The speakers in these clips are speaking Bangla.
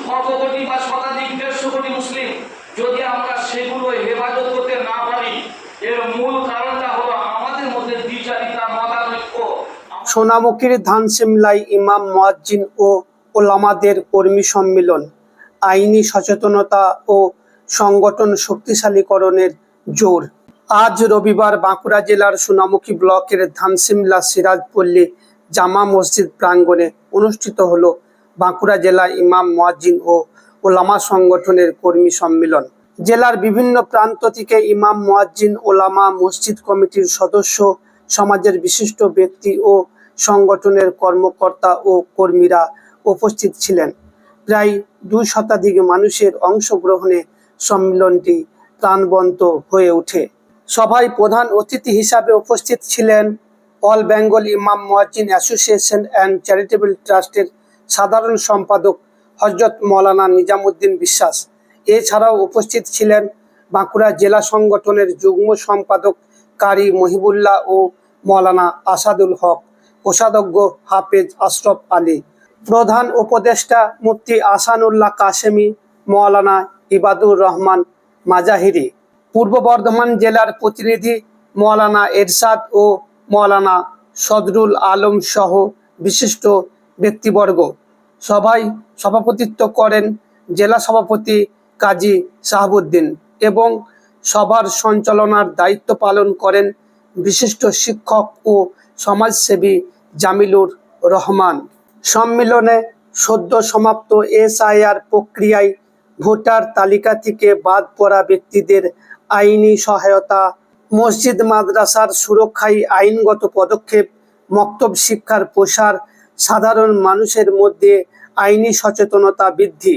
শতকোটি বা শতাধিক 150 কোটি মুসলিম, যদি আমরা সেগুলো হেফাজত করতে না পারি, এর মূল কারণটা হলো আমাদের মধ্যে দ্বিচারিতা, মতানৈক্য। সোনামুখীর ধানসিমলায় ইমাম, মুয়াজ্জিন ও ওলামাদের কর্মী সম্মেলন, আইনি সচেতনতা ও সংগঠন শক্তিশালীকরণের জোর। আজ রবিবার বাঁকুড়া জেলার সোনামুখী ব্লকের ধানসিমলা সিরাজপল্লী জামা মসজিদ প্রাঙ্গণে অনুষ্ঠিত হল বাঁকুড়া জেলা ইমাম, মুয়াজ্জিন ও ওলামা সংগঠনের কর্মী সম্মেলন। জেলার বিভিন্ন প্রান্ত থেকে ইমাম, মুয়াজ্জিন, ওলামা, মসজিদ কমিটির সদস্য, সমাজের বিশিষ্ট ব্যক্তি ও সংগঠনের কর্মকর্তা ও কর্মীরা উপস্থিত ছিলেন। প্রায় 2 শতাধিক মানুষের অংশগ্রহণে সম্মেলনটি প্রাণবন্ত হয়ে ওঠে। সভায় প্রধান অতিথি হিসাবে উপস্থিত ছিলেন অল বেঙ্গল ইমাম মুয়াজ্জিন অ্যাসোসিয়েশন অ্যান্ড চ্যারিটেবল ট্রাস্টের সাধারণ সম্পাদক হযরত মাওলানা নিজামুদ্দিন বিশ্বাস। এছাড়াও উপস্থিত ছিলেন বাঁকুড়া জেলা সংগঠনের যুগ্ম সম্পাদক কারি মহিবুল্লাহ ও মাওলানা আসাদুল হক, কোষাধ্যক্ষ হাফেজ আশরাফ আলী, প্রধান উপদেষ্টা মুফতি আহসানুল্লাহ কাশেমি, মাওলানা ইবাদুর রহমান মাজাহিরি, পূর্ব বর্ধমান জেলার প্রতিনিধি মাওলানা এরশাদ ও মাওলানা সদরুল আলম সহ বিশিষ্ট ব্যক্তিবর্গ। সভায় সভাপতিত্ব করেন জেলা সভাপতি কাজী শাহাবুদ্দিন এবং সভার সঞ্চালনার দায়িত্ব পালন করেন বিশিষ্ট শিক্ষক ও সমাজসেবী জামিলুর রহমান। সম্মেলনে সদ্য সমাপ্ত SIR প্রক্রিয়ায় ভোটার তালিকা থেকে বাদ পড়া ব্যক্তিদের আইনি সহায়তা, মসজিদ মাদ্রাসার সুরক্ষায় আইনগত পদক্ষেপ, মক্তব শিক্ষার প্রসার, সাধারণ মানুষের মধ্যে আইনি সচেতনতা বৃদ্ধি,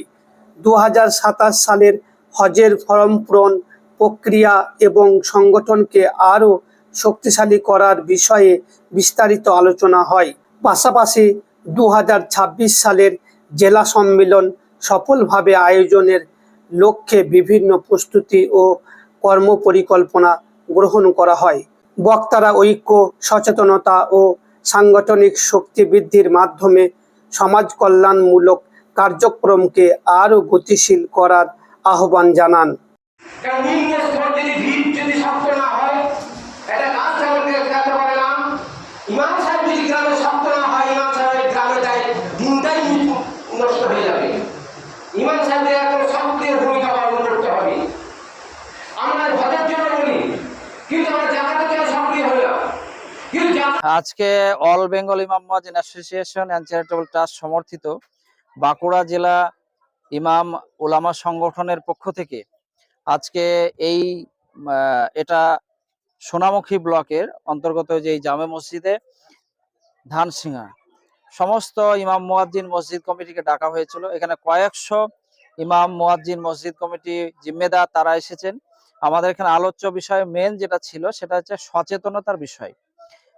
2027 সালের হজের ফরম পূরণ প্রক্রিয়া এবং সংগঠনকে আরও শক্তিশালী করার বিষয়ে বিস্তারিত আলোচনা হয়। পাশাপাশি 2026 সালের জেলা সম্মেলন সফলভাবে আয়োজনের লক্ষ্যে বিভিন্ন প্রস্তুতি ও কর্মপরিকল্পনা গ্রহণ করা হয়। বক্তারা ঐক্য, সচেতনতা ও সাংগঠনিক শক্তি বৃদ্ধির মাধ্যমে সমাজ কল্যাণমূলক কার্যক্রমকে আরও গতিশীল করার আহ্বান জানান। আজকে অল বেঙ্গল ইমাম মুয়াজ্জিন অ্যাসোসিয়েশন অ্যান্ড চ্যারিটেবল ট্রাস্ট সমর্থিত বাঁকুড়া জেলা ইমাম ওলামা সংগঠনের পক্ষ থেকে আজকে এটা সোনামুখী ব্লকের অন্তর্গত যে জামে মসজিদে ধানসিংহা সমস্ত ইমাম মুয়াজ্জিন মসজিদ কমিটিকে ডাকা হয়েছিল। এখানে কয়েকশো ইমাম, মুয়াজ্জিন, মসজিদ কমিটি জিম্মেদার তারা এসেছেন। আমাদের এখানে আলোচ্য বিষয় মেন যেটা ছিল সেটা হচ্ছে সচেতনতার বিষয়।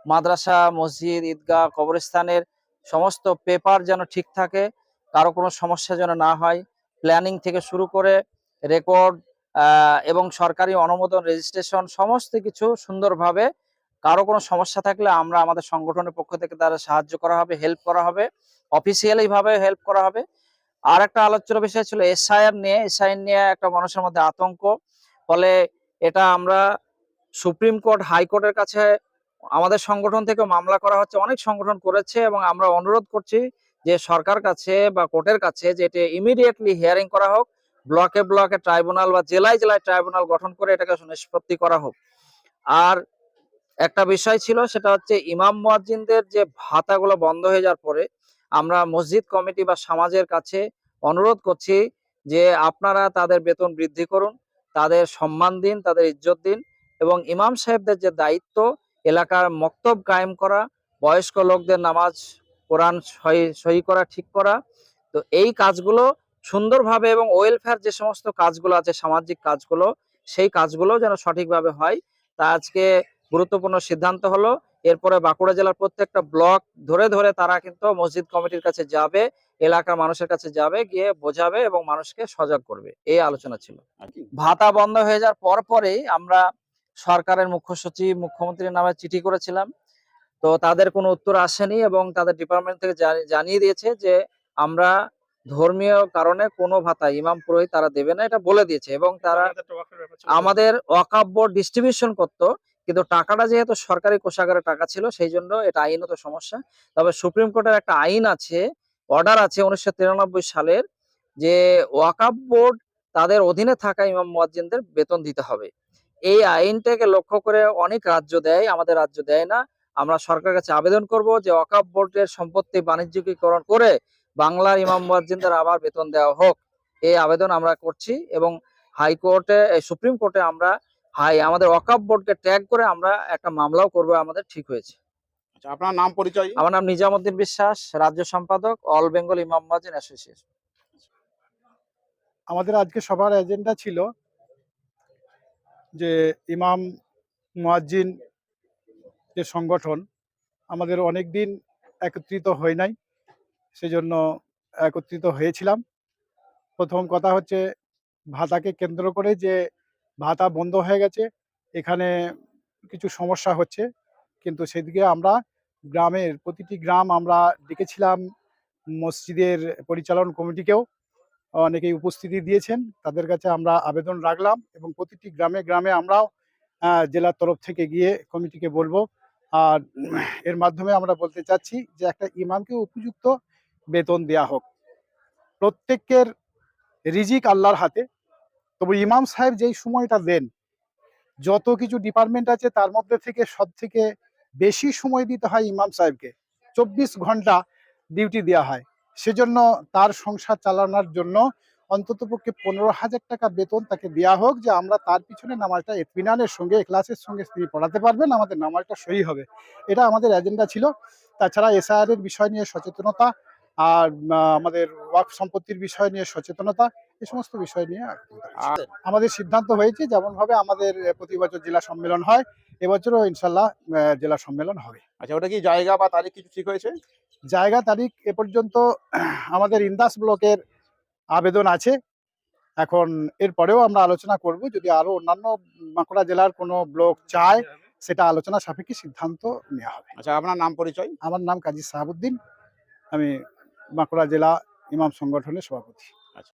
মাদ্রাসা, মসজিদ, ঈদগাহ, কবরস্থানের সমস্ত পেপার যেন ঠিক থাকে, কারো কোনো সমস্যা যেন না হয়, প্ল্যানিং থেকে শুরু করে রেকর্ড এবং সরকারি অনুমোদন, রেজিস্ট্রেশন সমস্ত কিছু সুন্দরভাবে, কারো কোনো সমস্যা থাকলে আমরা আমাদের সংগঠনের পক্ষ থেকে তারা সাহায্য করা হবে, হেল্প করা হবে, অফিসিয়ালি ভাবে হেল্প করা হবে। আর একটা আলোচ্য বিষয় ছিল SIR নিয়ে একটা মানুষের মধ্যে আতঙ্ক। ফলে এটা আমরা সুপ্রিম কোর্ট, হাইকোর্টের কাছে আমাদের সংগঠন থেকে মামলা করা হচ্ছে, অনেক সংগঠন করেছে এবং আমরা অনুরোধ করছি যে সরকার কাছে বা কোর্টের কাছে যে এটা ইমিডিয়েটলি হিয়ারিং করা হোক, ব্লকে ব্লকে ট্রাইব্যুনাল বা জেলায় জেলায় ট্রাইব্যুনাল গঠন করে এটাকে নিষ্পত্তি করা হোক। আর একটা বিষয় ছিল সেটা হচ্ছে ইমাম মুয়াজ্জিনদের যে ভাতাগুলো বন্ধ হয়ে যাওয়ার পরে আমরা মসজিদ কমিটি বা সমাজের কাছে অনুরোধ করছি যে আপনারা তাদের বেতন বৃদ্ধি করুন, তাদের সম্মান দিন, তাদের ইজ্জত দিন এবং ইমাম সাহেবদের যে দায়িত্ব এলাকার মক্তব কায়েম করা, বয়স্ক লোকদের নামাজ কোরআন সহি করা, ঠিক করা, তো এই কাজগুলো সুন্দরভাবে এবং ওয়েলফেয়ার যে সমস্ত কাজগুলো আছে, সামাজিক কাজগুলো, সেই কাজগুলো যেন সঠিকভাবে হয় তা আজকে গুরুত্বপূর্ণ সিদ্ধান্ত হলো। এরপরে বাঁকুড়া জেলার প্রত্যেকটা ব্লক ধরে ধরে তারা কিন্তু মসজিদ কমিটির কাছে যাবে, এলাকার মানুষের কাছে যাবে, গিয়ে বোঝাবে এবং মানুষকে সজাগ করবে। এই আলোচনা ছিল। ভাতা বন্ধ হয়ে যাওয়ার পরেই আমরা সরকারের মুখ্য সচিব, মুখ্যমন্ত্রীর নামে চিঠি করেছিলাম, তো তাদের কোনো উত্তর আসেনি এবং তাদের ডিপার্টমেন্ট থেকে জানিয়ে দিয়েছে যে আমরা ধর্মীয় কারণে কোনো ভাতা ইমাম পুরোহিত তারা দেবে না, এটা বলে দিয়েছে। এবং তারা আমাদের ওয়াকফ বোর্ড ডিস্ট্রিবিউশন করতো, কিন্তু টাকাটা যেহেতু সরকারি কোষাগারে টাকা ছিল, সেই জন্য এটা আইনত সমস্যা। তবে সুপ্রিম কোর্টের একটা আইন আছে, অর্ডার আছে 1993 সালের, যে ওয়াকফ বোর্ড তাদের অধীনে থাকা ইমাম মুয়াজ্জিনদের বেতন দিতে হবে। এই আইনটাকে লক্ষ্য করে অনেক রাজ্য দেয়, আমাদের রাজ্য দেয় না। আমরা সরকারের কাছে আবেদন করব যে ওয়াকফ বোর্ডের সম্পত্তি বাণিজ্যিকীকরণ করে বাংলার ইমাম মুয়াজ্জিনদের আবার বেতন দেওয়া হোক। এই আবেদন আমরা করছি এবং হাইকোর্টে, সুপ্রিম কোর্টে আমরা আমাদের ওয়াকফ বোর্ডকে ট্যাগ করে আমরা একটা মামলাও করব, আমাদের ঠিক হয়েছে। আচ্ছা, আপনার নাম পরিচয়? আমার নাম নিজামুদ্দিন বিশ্বাস, রাজ্য সম্পাদক, অল বেঙ্গল ইমাম মুয়াজ্জিন অ্যাসোসিয়েশন। আমাদের আজকে সবার এজেন্ডা ছিল যে ইমাম মুয়াজ্জিন যে সংগঠন, আমাদের অনেক দিন একত্রিত হয় নাই, সেজন্য একত্রিত হয়েছিলাম। প্রথম কথা হচ্ছে ভাতাকে কেন্দ্র করে যে ভাতা বন্ধ হয়ে গেছে, এখানে কিছু সমস্যা হচ্ছে, কিন্তু সেদিকে আমরা গ্রামের প্রতিটি গ্রাম আমরা ডেকেছিলাম, মসজিদের পরিচালন কমিটিকেও অনেকেই উপস্থিতি দিয়েছেন, তাদের কাছে আমরা আবেদন রাখলাম এবং প্রতিটি গ্রামে গ্রামে আমরাও জেলার তরফ থেকে গিয়ে কমিটিকে বলবো। আর এর মাধ্যমে আমরা বলতে চাচ্ছি যে একটা ইমামকে উপযুক্ত বেতন দেয়া হোক। প্রত্যেকের রিজিক আল্লাহর হাতে, তবে ইমাম সাহেব যেই সময়টা দেন, যত কিছু ডিপার্টমেন্ট আছে তার মধ্যে থেকে সব থেকে বেশি সময় দিতে হয় ইমাম সাহেবকে। 24 ঘন্টা ডিউটি দেওয়া হয়, সেজন্য তার সংসার চালানোর জন্য অন্ততপক্ষে 15,000 টাকা বেতন তাকে দেওয়া হোক, যে আমরা তার পিছনে নামাজটা ইতমিনানের সঙ্গে, এখলাসের সঙ্গে তিনি পড়াতে পারবেন, আমাদের নামাজটা সহি হবে। এটা আমাদের এজেন্ডা ছিল। তাছাড়া এসআইআর এর বিষয় নিয়ে সচেতনতা, আর আমাদের ওয়াকফ সম্পত্তির বিষয় নিয়ে সচেতনতা, এই সমস্ত বিষয় নিয়ে আমাদের সিদ্ধান্ত হয়েছে যেমনভাবে আমাদের প্রতি বছর জেলা সম্মেলন হয়, এবছরও ইনশাল্লাহ জেলা সম্মেলন হবে। আচ্ছা, ওটা কি জায়গা বা তারিখ কিছু ঠিক হয়েছে? জায়গা তারিখ এ পর্যন্ত আমাদের ইন্দাস ব্লকের আবেদন আছে, এখন এরপরেও আমরা আলোচনা করব, যদি আরো অন্যান্য বাঁকুড়া জেলার কোনো ব্লক চায় সেটা আলোচনা সাপেক্ষে সিদ্ধান্ত নেওয়া হবে। আচ্ছা, আপনার নাম পরিচয়? আমার নাম কাজী সাহাবুদ্দিন, আমি বাঁকুড়া জেলা ইমাম সংগঠনের সভাপতি।